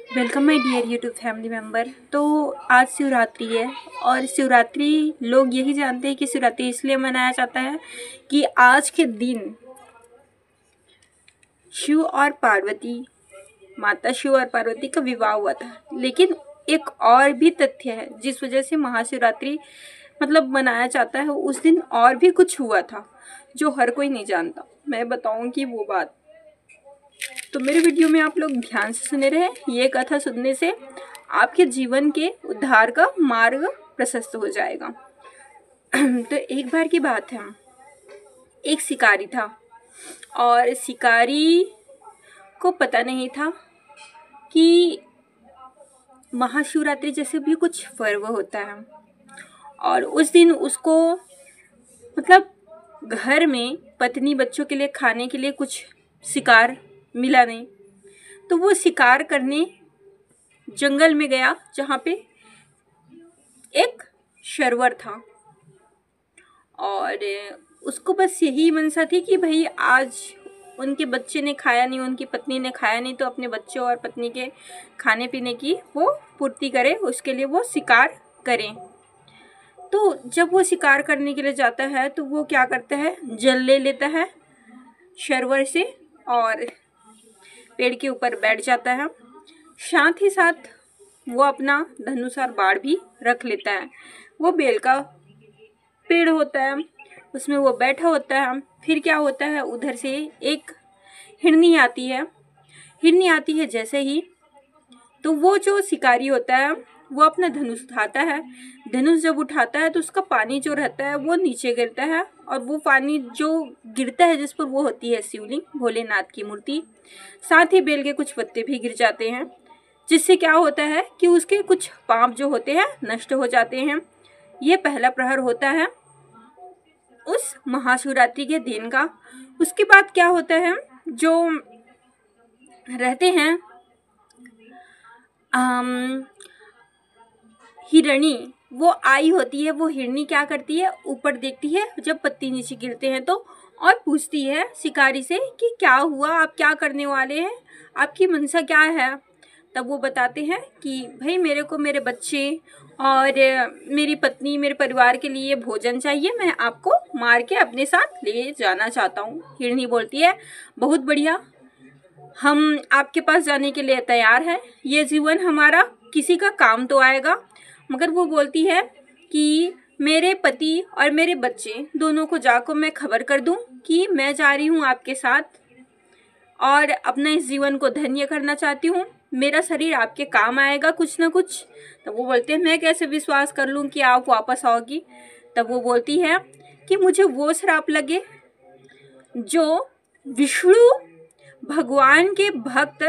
Welcome my dear YouTube family member. तो आज शिवरात्रि है और शिवरात्रि लोग यही जानते हैं कि शिवरात्रि इसलिए मनाया जाता है कि आज के दिन शिव और पार्वती, माता शिव और पार्वती का विवाह हुआ था। लेकिन एक और भी तथ्य है जिस वजह से महाशिवरात्रि मनाया जाता है। उस दिन और भी कुछ हुआ था जो हर कोई नहीं जानता। मैं बताऊंगी वो बात, तो मेरे वीडियो में आप लोग ध्यान से सुने रहे। ये कथा सुनने से आपके जीवन के उद्धार का मार्ग प्रशस्त हो जाएगा। तो एक बार की बात है, एक शिकारी था और शिकारी को पता नहीं था कि महाशिवरात्रि जैसे भी कुछ पर्व होता है। और उस दिन उसको घर में पत्नी बच्चों के लिए खाने के लिए कुछ शिकार मिला नहीं। तो वो शिकार करने जंगल में गया जहाँ पे एक शरवर था और उसको बस यही मनसा थी कि भाई आज उनके बच्चे ने खाया नहीं, उनकी पत्नी ने खाया नहीं, तो अपने बच्चों और पत्नी के खाने पीने की वो पूर्ति करे, उसके लिए वो शिकार करें। तो जब वो शिकार करने के लिए जाता है तो वो क्या करता है, जल ले लेता है शरवर से और पेड़ के ऊपर बैठ जाता है। साथ ही साथ वो अपना धनुष और बाण भी रख लेता है। वो बेल का पेड़ होता है, उसमें वो बैठा होता है। फिर क्या होता है, उधर से एक हिरनी आती है। हिरनी आती है जैसे ही, तो वो जो शिकारी होता है वो अपना धनुष उठाता है। धनुष जब उठाता है तो उसका पानी जो रहता है वो नीचे गिरता है और वो पानी जो गिरता है जिस पर वो होती है शिवलिंग, भोलेनाथ की मूर्ति। साथ ही बेल के कुछ पत्ते भी गिर जाते हैं, जिससे क्या होता है कि उसके कुछ पाप जो होते हैं नष्ट हो जाते हैं। ये पहला प्रहर होता है उस महाशिवरात्रि के दिन का। उसके बाद क्या होता है, जो रहते हैं हिरणी, वो आई होती है। वो हिरनी क्या करती है, ऊपर देखती है जब पत्ती नीचे गिरते हैं तो, और पूछती है शिकारी से कि क्या हुआ, आप क्या करने वाले हैं, आपकी मनसा क्या है। तब वो बताते हैं कि भाई मेरे को मेरे बच्चे और मेरी पत्नी, मेरे परिवार के लिए भोजन चाहिए, मैं आपको मार के अपने साथ ले जाना चाहता हूँ। हिरनी बोलती है बहुत बढ़िया, हम आपके पास जाने के लिए तैयार हैं, ये जीवन हमारा किसी का काम तो आएगा। मगर वो बोलती है कि मेरे पति और मेरे बच्चे दोनों को जाकर मैं खबर कर दूं कि मैं जा रही हूं आपके साथ और अपने इस जीवन को धन्य करना चाहती हूं, मेरा शरीर आपके काम आएगा कुछ ना कुछ। तब वो बोलते हैं मैं कैसे विश्वास कर लूं कि आप वापस आओगी। तब वो बोलती है कि मुझे वो श्राप लगे जो विष्णु भगवान के भक्त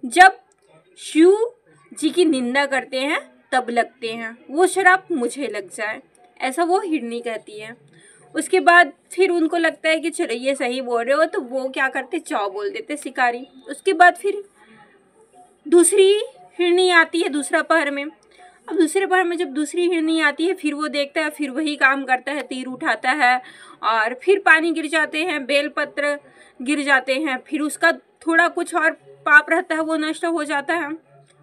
जब शिव जी की निंदा करते हैं तब लगते हैं, वो श्राप मुझे लग जाए, ऐसा वो हिरनी कहती है। उसके बाद फिर उनको लगता है कि चलो ये सही बोल रहे हो, तो वो क्या करते, चौ बोल देते शिकारी। उसके बाद फिर दूसरी हिरनी आती है दूसरा पहर में। अब दूसरे पहर में जब दूसरी हिरनी आती है फिर वो देखता है, फिर वही काम करता है, तीर उठाता है और फिर पानी गिर जाते हैं, बेलपत्र गिर जाते हैं, फिर उसका थोड़ा कुछ और पाप रहता है वो नष्ट हो जाता है।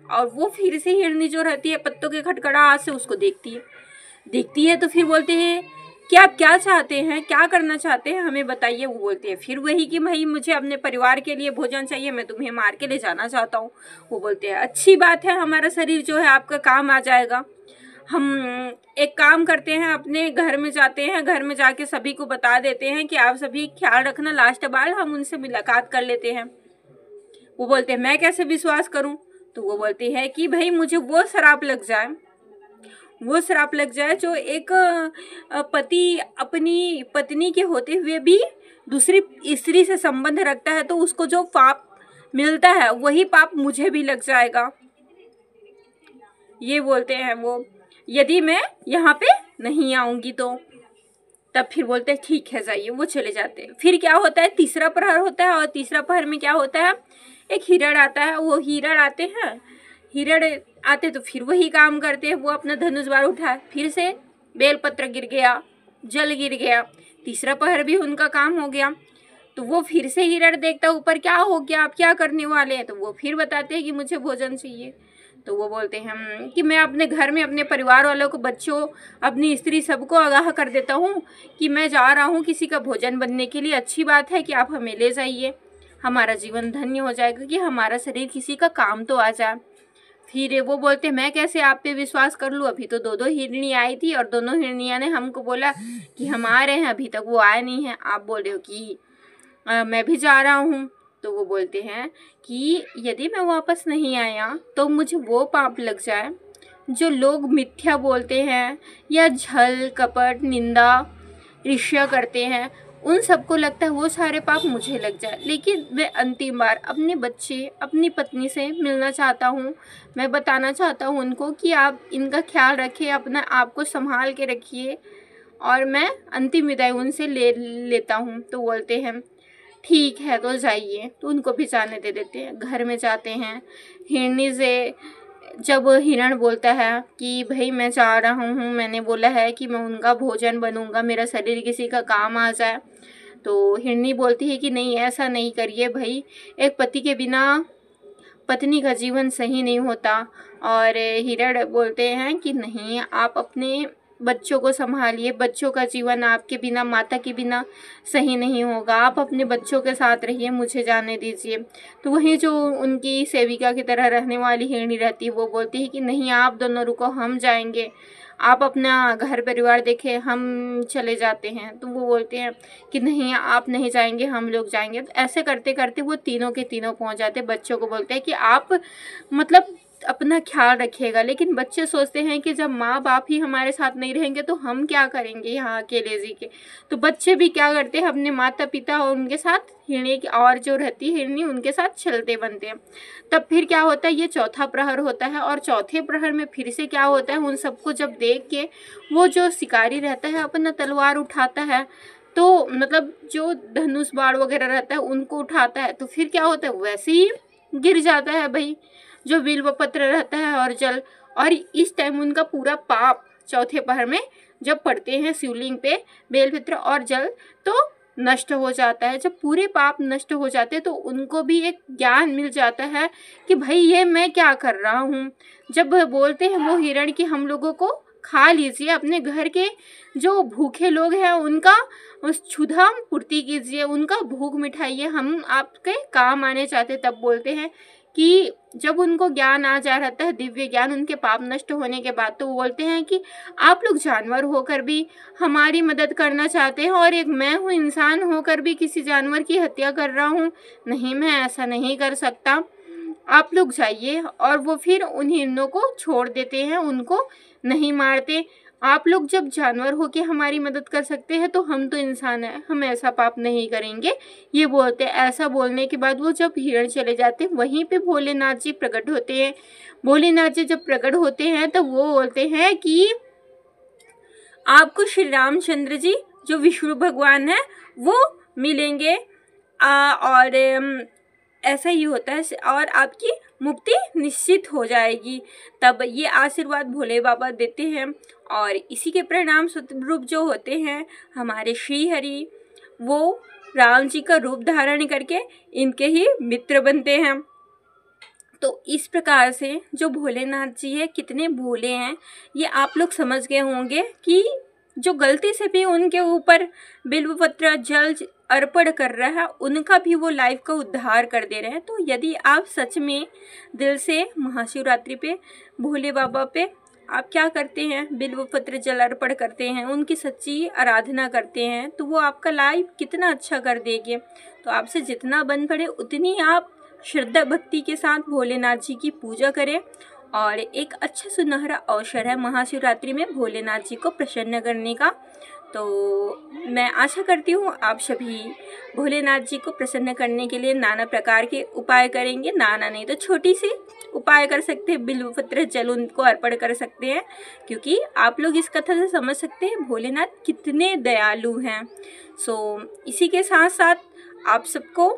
और वो फिर से हिरनी जो रहती है पत्तों के खटखड़ाहट से उसको देखती है तो फिर बोलते हैं कि आप क्या चाहते हैं, क्या करना चाहते हैं, हमें बताइए। वो बोलते हैं फिर वही कि भाई मुझे अपने परिवार के लिए भोजन चाहिए, मैं तुम्हें मार के ले जाना चाहता हूँ। वो बोलते हैं अच्छी बात है, हमारा शरीर जो है आपका काम आ जाएगा। हम एक काम करते हैं, अपने घर में जाते हैं, घर में जाके सभी को बता देते हैं कि आप सभी ख्याल रखना, लास्ट बार हम उनसे मुलाकात कर लेते हैं। वो बोलते हैं मैं कैसे विश्वास करूं। तो वो बोलती है कि भाई मुझे वो श्राप लग जाए जो एक पति अपनी पत्नी के होते हुए भी दूसरी स्त्री से संबंध रखता है, तो उसको जो पाप मिलता है वही पाप मुझे भी लग जाएगा। ये बोलते हैं वो, यदि मैं यहाँ पे नहीं आऊंगी तो। तब फिर बोलते हैं ठीक है जाइए, वो चले जाते हैं। फिर क्या होता है, तीसरा प्रहर होता है और तीसरा प्रहर में क्या होता है, एक हिरण आता है। वो हिरण आते तो फिर वही काम करते हैं, वो अपना धनुष बाण उठाए, फिर से बेलपत्र गिर गया, जल गिर गया, तीसरा प्रहर भी उनका काम हो गया। तो वो फिर से हिरण देखता ऊपर, क्या हो गया, आप क्या करने वाले हैं? तो वो फिर बताते हैं कि मुझे भोजन चाहिए। तो वो बोलते हैं कि मैं अपने घर में अपने परिवार वालों को, बच्चों, अपनी स्त्री, सबको आगाह कर देता हूँ कि मैं जा रहा हूँ किसी का भोजन बनने के लिए। अच्छी बात है कि आप हमें ले जाइए, हमारा जीवन धन्य हो जाएगा कि हमारा शरीर किसी का काम तो आ जाए। फिर वो बोलते हैं मैं कैसे आप पे विश्वास कर लूँ, अभी तो 2-2 हिरनी आई थी और दोनों हिरनिया ने हमको बोला कि हम आ रहे हैं, अभी तक वो आए नहीं हैं। आप बोल रहे हो कि मैं भी जा रहा हूँ। तो वो बोलते हैं कि यदि मैं वापस नहीं आया तो मुझे वो पाप लग जाए जो लोग मिथ्या बोलते हैं या छल कपट निंदा ईर्ष्या करते हैं, उन सबको लगता है वो सारे पाप मुझे लग जाए। लेकिन मैं अंतिम बार अपने बच्चे, अपनी पत्नी से मिलना चाहता हूँ। मैं बताना चाहता हूँ उनको कि आप इनका ख्याल रखिए, अपना आप को संभाल के रखिए, और मैं अंतिम विदाई उनसे ले लेता हूँ। तो बोलते हैं ठीक है तो जाइए। तो उनको भी जाने दे देते हैं। घर में जाते हैं। हिरनी से जब हिरण बोलता है कि भाई मैं जा रहा हूँ, मैंने बोला है कि मैं उनका भोजन बनूंगा, मेरा शरीर किसी का काम आ जाए। तो हिरनी बोलती है कि नहीं, ऐसा नहीं करिए भाई, एक पति के बिना पत्नी का जीवन सही नहीं होता। और हिरण बोलते हैं कि नहीं, आप अपने बच्चों को संभालिए, बच्चों का जीवन आपके बिना, माता के बिना सही नहीं होगा, आप अपने बच्चों के साथ रहिए, मुझे जाने दीजिए। तो वहीं जो उनकी सेविका की तरह रहने वाली हिरनी रहती है वो बोलती है कि नहीं, आप दोनों रुको, हम जाएंगे, आप अपना घर परिवार देखें, हम चले जाते हैं। तो वो बोलते हैं कि नहीं, आप नहीं जाएंगे, हम लोग जाएंगे। तो ऐसे करते करते वो तीनों के तीनों पहुंच जाते। बच्चों को बोलते हैं कि आप मतलब अपना ख्याल रखिएगा। लेकिन बच्चे सोचते हैं कि जब माँ बाप ही हमारे साथ नहीं रहेंगे तो हम क्या करेंगे यहाँ अकेले जी के। तो बच्चे भी क्या करते हैं, अपने माता पिता और उनके साथ हिरनी की, और जो रहती है हिरनी, उनके साथ चलते बनते हैं। तब फिर क्या होता है, ये चौथा प्रहर होता है, और चौथे प्रहर में फिर से क्या होता है, उन सबको जब देख के वो जो शिकारी रहता है अपना तलवार उठाता है, तो मतलब जो धनुष बाण वगैरह रहता है उनको उठाता है। तो फिर क्या होता है, वैसे ही गिर जाता है भाई जो बिल्व पत्र रहता है और जल। और इस टाइम उनका पूरा पाप चौथे पहर में जब पड़ते हैं शिवलिंग पे बेलपत्र और जल, तो नष्ट हो जाता है। जब पूरे पाप नष्ट हो जाते हैं तो उनको भी एक ज्ञान मिल जाता है कि भाई ये मैं क्या कर रहा हूँ। जब बोलते हैं वो हिरण कि हम लोगों को खा लीजिए, अपने घर के जो भूखे लोग हैं उनका क्षुधा पूर्ति कीजिए, उनका भूख मिटाइए, हम आपके काम आने चाहते। तब बोलते हैं कि जब उनको ज्ञान आ जा रहता है, दिव्य ज्ञान, उनके पाप नष्ट होने के बाद, तो वो बोलते हैं कि आप लोग जानवर होकर भी हमारी मदद करना चाहते हैं, और एक मैं हूँ इंसान होकर भी किसी जानवर की हत्या कर रहा हूँ। नहीं, मैं ऐसा नहीं कर सकता, आप लोग जाइए। और वो फिर उन हिरणों को छोड़ देते हैं, उनको नहीं मारते। आप लोग जब जानवर हो के हमारी मदद कर सकते हैं तो हम तो इंसान हैं, हम ऐसा पाप नहीं करेंगे, ये बोलते हैं। ऐसा बोलने के बाद वो जब हिरण चले जाते हैं, वहीं पे भोलेनाथ जी प्रकट होते हैं। भोलेनाथ जी जब प्रकट होते हैं तो वो बोलते हैं कि आपको श्री रामचंद्र जी जो विष्णु भगवान है वो मिलेंगे, और ऐसा ही होता है, और आपकी मुक्ति निश्चित हो जाएगी। तब ये आशीर्वाद भोले बाबा देते हैं, और इसी के परिणाम स्वरूप जो होते हैं हमारे श्री हरि, वो राम जी का रूप धारण करके इनके ही मित्र बनते हैं। तो इस प्रकार से जो भोलेनाथ जी है कितने भोले हैं, ये आप लोग समझ गए होंगे कि जो गलती से भी उनके ऊपर बिल्वपत्र जल अर्पण कर रहा है उनका भी वो लाइफ का उद्धार कर दे रहे हैं। तो यदि आप सच में दिल से महाशिवरात्रि पे भोले बाबा पे आप क्या करते हैं, बिल्वपत्र जल अर्पण करते हैं, उनकी सच्ची आराधना करते हैं, तो वो आपका लाइफ कितना अच्छा कर देंगे। तो आपसे जितना बन पड़े उतनी आप श्रद्धा भक्ति के साथ भोलेनाथ जी की पूजा करें, और एक अच्छा सुनहरा अवसर है महाशिवरात्रि में भोलेनाथ जी को प्रसन्न करने का। तो मैं आशा करती हूँ आप सभी भोलेनाथ जी को प्रसन्न करने के लिए नाना प्रकार के उपाय करेंगे। नाना नहीं तो छोटी सी उपाय कर सकते हैं, बिल्वपत्र जल उनको अर्पण कर सकते हैं, क्योंकि आप लोग इस कथा से समझ सकते हैं भोलेनाथ कितने दयालु हैं। इसी के साथ साथ आप सबको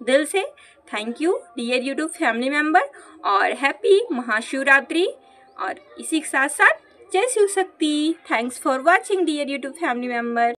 दिल से thank you dear YouTube family member, और हैप्पी महाशिवरात्रि। और इसी के साथ साथ जय Shiv Shakti. Thanks for watching dear YouTube family member.